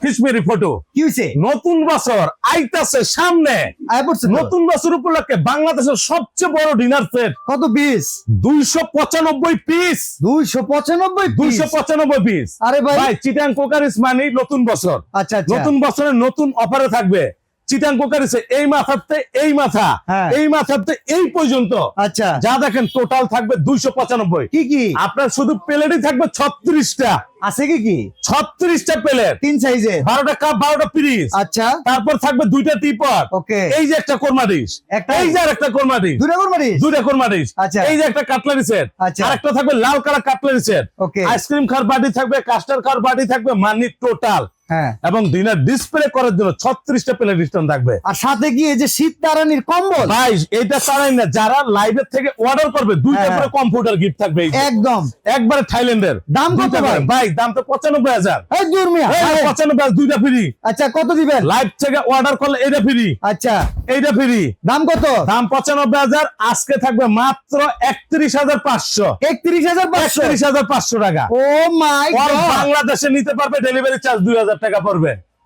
Kashmiri photo কি হইছে? নতুন বছর আইতাছে সামনে, আয় পড়ছে তো। নতুন বছর উপলক্ষে বাংলাদেশের সবচেয়ে বড় ডিনার সেট কত পিস? 295 পিস। 295 পিস। 295 পিস। আরে ভাই। ভাই চিটাং কোকারিস মানে নতুন বছর। আচ্ছা আচ্ছা। নতুন বছরের নতুন অফারে থাকবে চিটাং কোকারিসে এই মাথাতে এই মাথা, হ্যাঁ। এই মাথাতে এই পর্যন্ত আচ্ছা। যা দেখেন টোটাল থাকবে 295। কি কি আপনার শুধু প্লেটই থাকবে 36টা। আছে কি কি? 36টা প্লেট, 3 সাইজে। 12টা কাপ, 12টা পিরিচ। আচ্ছা। তারপর থাকবে 2টা টিপট। ওকে। এই যে একটা কোরমা ডিশ, একটা। এই যে আরেকটা কোরমা ডিশ, দুটা করমারি। 2টা কোরমা ডিশ। আচ্ছা। এই যে একটা কাটলারি সেট। আচ্ছা। আরেকটা থাকবে লাল কালার কাটলারি সেট। ওকে। আইসক্রিম খাওয়ার বাটি থাকবে, কাস্টার্ড খাওয়ার বাটি থাকবে, মানি টোটাল। হ্যাঁ। এবং ডিনার ডিসপ্লে করার জন্য 36টা প্লেট ডিসকাউন্ট থাকবে। আর সাথে কি এই যে শীত তাড়ানির কম্বল? ভাই এটা তারাই না, যারা লাইভের থেকে অর্ডার করবে 2টা হ্যাঁ। করে কম্পিউটার গিফট থাকবে। এই যে। একদম। একবারে থাইল্যান্ডের। দাম কত 2টা করে। ভাই? ভাই দাম তো 95,000। এই দূর মিয়া। 95,000, 2টা ফ্রি। আচ্ছা কত দিবেন? লাইভ থেকে অর্ডার করলে এটা ফ্রি, আচ্ছা। এইটা ফ্রি। দাম কত? দাম 95,000, আজকে থাকবে মাত্র 31,500। 31,500। 31,500 টাকা। ও মাই আর গড। বাংলাদেশে নিতে পারবে, ডেলিভারি চার্জ 2,000 টাকা পড়বে।